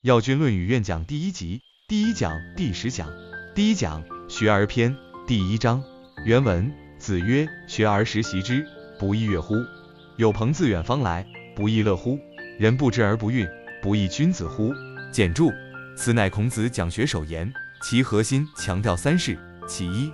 药君论语愿讲第一集，第一讲第10讲。第一讲学而篇，第1章。原文：子曰：学而时习之，不亦说乎？有朋自远方来，不亦乐乎？人不知而不愠，不亦君子乎？简注：此乃孔子讲学首言，其核心强调3事：其一，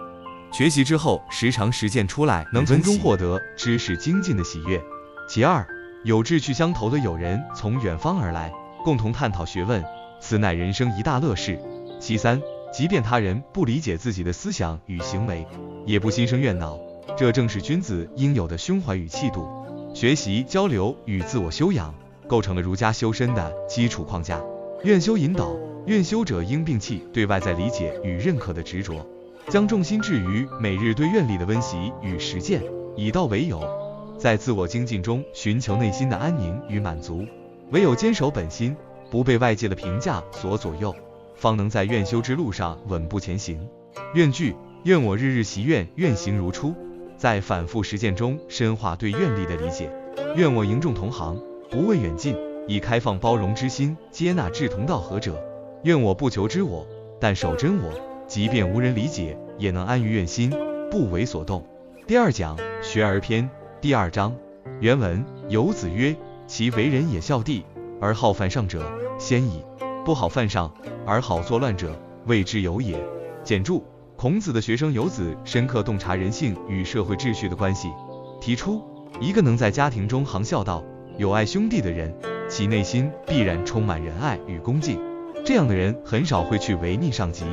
学习之后时常实践出来，能从中获得知识精进的喜悦；其二，有志趣相投的友人从远方而来，共同探讨学问，此乃人生一大乐事；其三，即便他人不理解自己的思想与行为，也不心生怨恼，这正是君子应有的胸怀与气度。学习、交流与自我修养，构成了儒家修身的基础框架。愿修引导，愿修者应摒弃对外在理解与认可的执着，将重心置于每日对愿力的温习与实践，以道为友，在自我精进中寻求内心的安宁与满足。唯有坚守本心，不被外界的评价所左右，方能在愿修之路上稳步前行。愿句：愿我日日习愿，愿行如初，在反复实践中深化对愿力的理解。愿我迎众同行，不畏远近，以开放包容之心接纳志同道合者。愿我不求知我，但守真我，即便无人理解，也能安于愿心，不为所动。第2讲学而篇，第2章。原文：有子曰：其为人也孝弟，而好犯上者，先矣；不好犯上，而好作乱者，谓之有也。简注：孔子的学生有子深刻洞察人性与社会秩序的关系，提出一个能在家庭中行孝道、友爱兄弟的人，其内心必然充满仁爱与恭敬，这样的人很少会去违逆上级，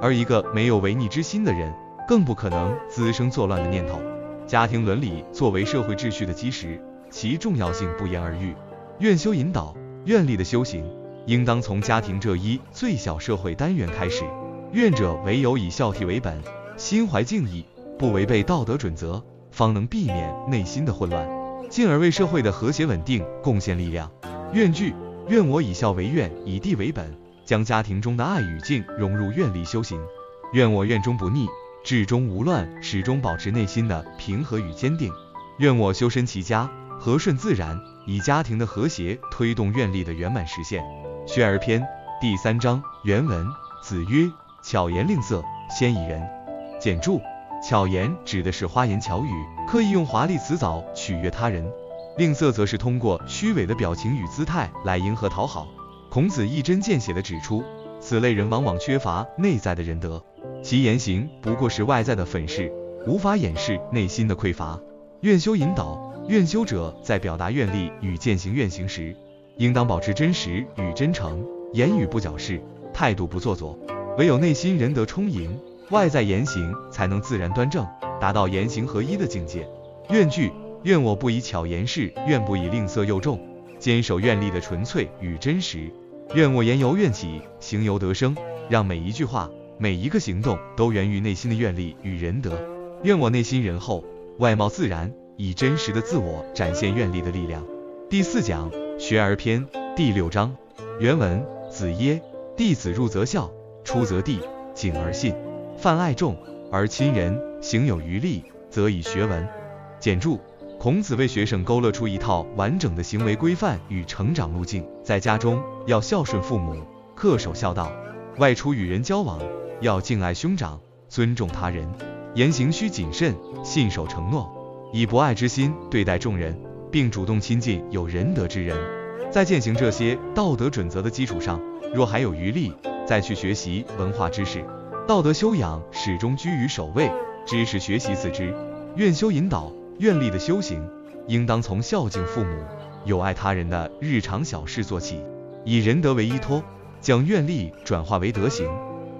而一个没有违逆之心的人，更不可能滋生作乱的念头。家庭伦理作为社会秩序的基石，其重要性不言而喻。愿修引导，愿力的修行，应当从家庭这一最小社会单元开始。愿者唯有以孝悌为本，心怀敬意，不违背道德准则，方能避免内心的混乱，进而为社会的和谐稳定贡献力量。愿句：愿我以孝为愿，以弟为本，将家庭中的爱与敬融入愿力修行。愿我愿中不逆，志中无乱，始终保持内心的平和与坚定。愿我修身齐家，和顺自然，以家庭的和谐推动愿力的圆满实现。学而篇，第3章。原文：子曰：巧言令色，鲜矣仁。简注：巧言指的是花言巧语，刻意用华丽辞藻取悦他人；令色则是通过虚伪的表情与姿态来迎合讨好。孔子一针见血地指出，此类人往往缺乏内在的仁德，其言行不过是外在的粉饰，无法掩饰内心的匮乏。愿修引导，愿修者在表达愿力与践行愿行时，应当保持真实与真诚，言语不矫饰，态度不做作。唯有内心仁德充盈，外在言行才能自然端正，达到言行合一的境界。愿句：愿我不以巧言饰，愿不以吝啬诱众，坚守愿力的纯粹与真实。愿我言由愿起，行由得生，让每一句话、每一个行动都源于内心的愿力与仁德。愿我内心仁厚，外貌自然，以真实的自我展现愿力的力量。第4讲学而篇，第6章。原文：子曰：弟子入则孝，出则弟，谨而信，泛爱众，而亲仁，行有余力，则以学文。简注：孔子为学生勾勒出一套完整的行为规范与成长路径。在家中要孝顺父母，恪守孝道；外出与人交往，要敬爱兄长，尊重他人；言行需谨慎，信守承诺，以博爱之心对待众人，并主动亲近有仁德之人。在践行这些道德准则的基础上，若还有余力，再去学习文化知识。道德修养始终居于首位，知识学习次之。愿修引导，愿力的修行，应当从孝敬父母、友爱他人的日常小事做起，以仁德为依托，将愿力转化为德行，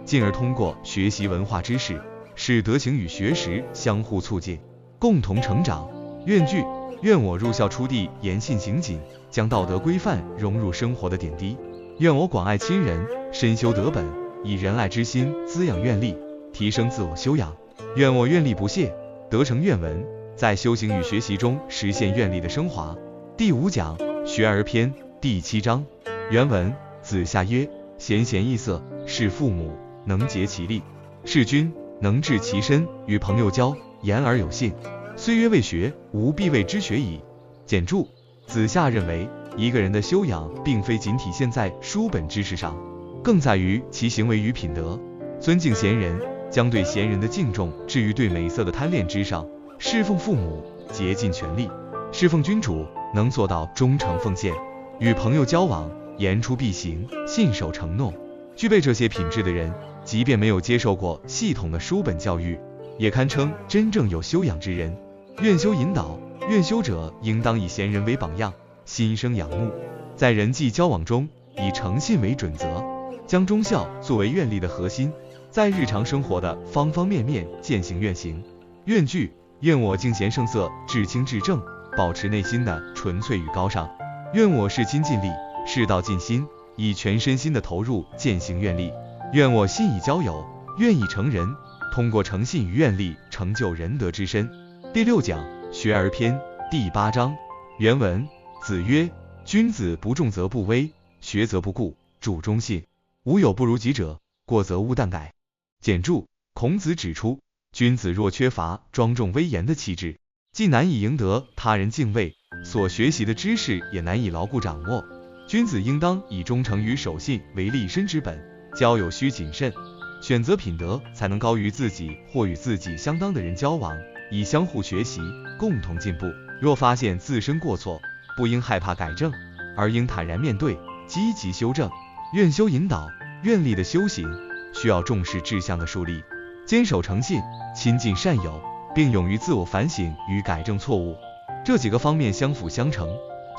进而通过学习文化知识，使德行与学识相互促进，共同成长。愿句：愿我入孝出弟，言信行谨，将道德规范融入生活的点滴。愿我广爱亲人，深修德本，以仁爱之心滋养愿力，提升自我修养。愿我愿力不懈，得成愿文，在修行与学习中实现愿力的升华。第5讲学而篇，第7章。原文：子夏曰：贤贤易色，事父母，能竭其力；事君，能治其身。与朋友交，言而有信。虽曰未学，吾必谓之学矣。简注：子夏认为，一个人的修养并非仅体现在书本知识上，更在于其行为与品德。尊敬贤人，将对贤人的敬重置于对美色的贪恋之上；侍奉父母，竭尽全力；侍奉君主，能做到忠诚奉献；与朋友交往，言出必行，信守承诺。具备这些品质的人，即便没有接受过系统的书本教育，也堪称真正有修养之人。愿修引导，愿修者应当以贤人为榜样，心生仰慕。在人际交往中，以诚信为准则，将忠孝作为愿力的核心，在日常生活的方方面面践行愿行。愿句，愿我敬贤圣色，至清至正，保持内心的纯粹与高尚。愿我事亲尽力，事到尽心，以全身心的投入践行愿力。愿我信以交友，愿以成人，通过诚信与愿力成就仁德之身。第6讲学而篇第8章原文：子曰：君子不重则不威，学则不固，主忠信。无有不如己者，过则勿惮改。简注：孔子指出，君子若缺乏庄重威严的气质，既难以赢得他人敬畏，所学习的知识也难以牢固掌握。君子应当以忠诚与守信为立身之本，交友需谨慎，选择品德才能高于自己或与自己相当的人交往，以相互学习，共同进步。若发现自身过错，不应害怕改正，而应坦然面对，积极修正。愿修引导，愿力的修行需要重视志向的树立，坚守诚信，亲近善友，并勇于自我反省与改正错误。这几个方面相辅相成，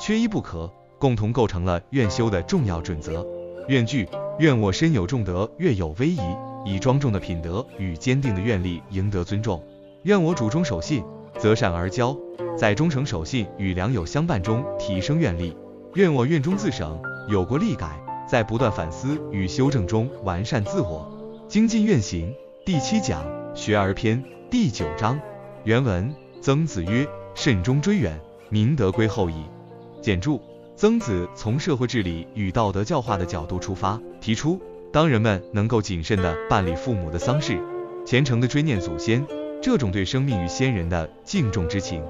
缺一不可，共同构成了愿修的重要准则。愿句：愿我身有重德，月有威仪，以庄重的品德与坚定的愿力赢得尊重。愿我主忠守信，择善而骄，在忠诚守信与良友相伴中提升愿力。愿我愿忠自省，有过力改，在不断反思与修正中完善自我。精进愿行。第7讲学而篇第9章原文：曾子曰：慎终追远，民德归后矣。简注：曾子从社会治理与道德教化的角度出发，提出当人们能够谨慎地办理父母的丧事，虔诚地追念祖先，这种对生命与先人的敬重之情，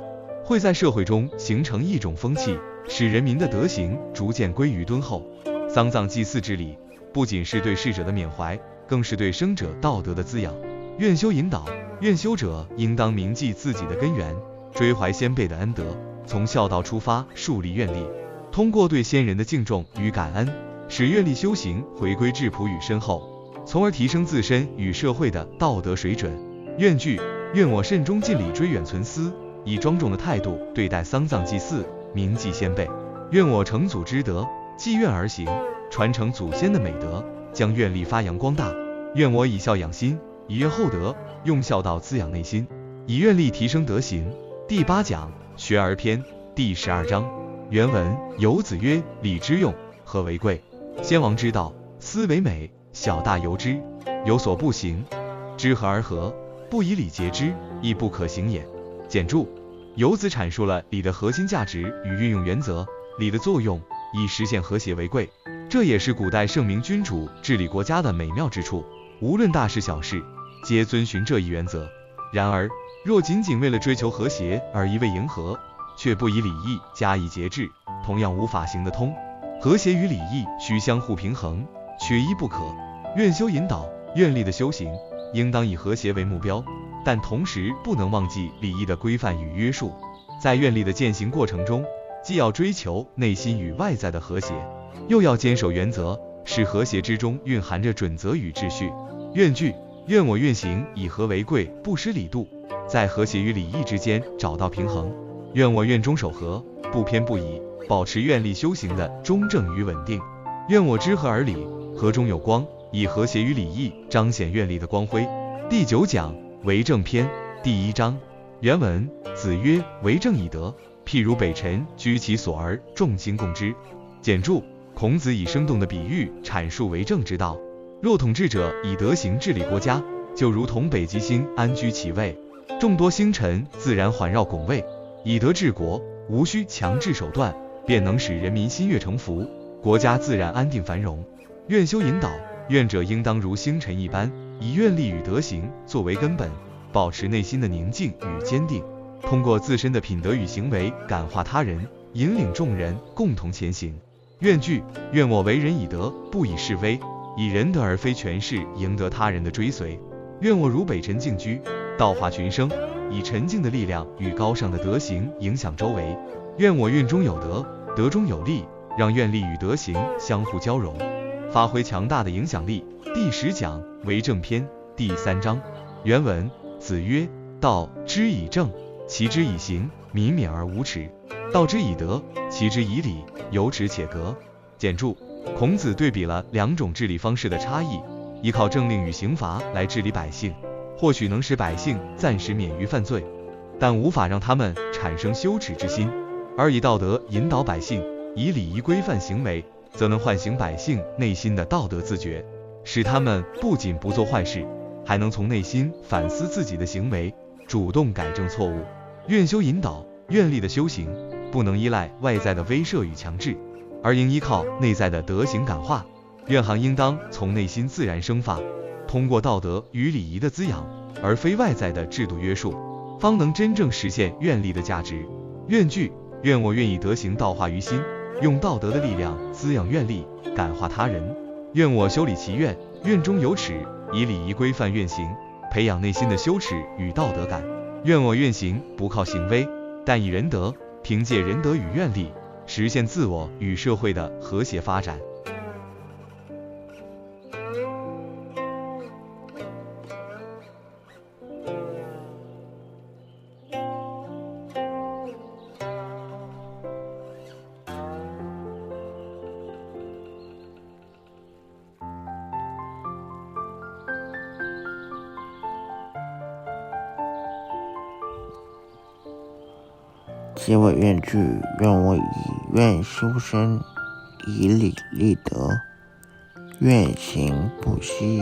会在社会中形成一种风气，使人民的德行逐渐归于敦厚。丧葬祭祀之礼，不仅是对逝者的缅怀，更是对生者道德的滋养。愿修引导，愿修者应当铭记自己的根源，追怀先辈的恩德，从孝道出发，树立愿力，通过对先人的敬重与感恩，使愿力修行回归质朴与深厚，从而提升自身与社会的道德水准。愿句：愿我慎终尽礼，追远存思，以庄重的态度对待丧葬祭祀，铭记先辈。愿我承祖之德，继愿而行，传承祖先的美德，将愿力发扬光大。愿我以孝养心，以愿厚德，用孝道滋养内心，以愿力提升德行。第8讲学而篇第12章原文：有子曰：礼之用，和为贵。先王之道，斯为美，小大由之，有所不行，知和而和，不以礼节之，亦不可行也。简注：有子阐述了礼的核心价值与运用原则，礼的作用以实现和谐为贵，这也是古代圣明君主治理国家的美妙之处。无论大事小事，皆遵循这一原则。然而，若仅仅为了追求和谐而一味迎合，却不以礼义加以节制，同样无法行得通。和谐与礼义需相互平衡，缺一不可。愿修引导，愿力的修行应当以和谐为目标，但同时不能忘记礼义的规范与约束。在愿力的践行过程中，既要追求内心与外在的和谐，又要坚守原则，使和谐之中蕴含着准则与秩序。愿句：愿我愿行以和为贵，不失礼度，在和谐与礼义之间找到平衡。愿我愿忠守和，不偏不倚，保持愿力修行的中正与稳定。愿我知和而礼，和中有光，以和谐与礼义彰显愿力的光辉。第9讲为政篇第1章原文：子曰：为政以德，譬如北辰，居其所而众星共之。简注：孔子以生动的比喻阐述为政之道。若统治者以德行治理国家，就如同北极星安居其位，众多星辰自然环绕拱卫。以德治国，无需强制手段，便能使人民心悦诚服，国家自然安定繁荣。愿修引导，愿者应当如星辰一般，以愿力与德行作为根本，保持内心的宁静与坚定，通过自身的品德与行为感化他人，引领众人共同前行。愿句，愿我为人以德，不以是非，以仁德而非权势赢得他人的追随。愿我如北辰静居，道化群生，以沉静的力量与高尚的德行影响周围。愿我运中有德，德中有力，让愿力与德行相互交融，发挥强大的影响力。第10讲为政篇第3章。原文：子曰：道之以政，齐之以刑，民免而无耻；道之以德，齐之以礼，有耻且格。简注：孔子对比了2种治理方式的差异，依靠政令与刑罚来治理百姓，或许能使百姓暂时免于犯罪，但无法让他们产生羞耻之心；而以道德引导百姓，以礼仪规范行为，则能唤醒百姓内心的道德自觉，使他们不仅不做坏事，还能从内心反思自己的行为，主动改正错误。愿修引导，愿力的修行不能依赖外在的威慑与强制，而应依靠内在的德行感化。愿行应当从内心自然生发，通过道德与礼仪的滋养，而非外在的制度约束，方能真正实现愿力的价值。愿句，愿我愿以德行道化于心，用道德的力量滋养愿力，感化他人。愿我修理其愿，愿中有耻，以礼仪规范愿行，培养内心的羞耻与道德感。愿我愿行不靠行威，但以仁德，凭借仁德与愿力，实现自我与社会的和谐发展。结尾愿句，愿我以愿修身，以礼立德，愿行不息。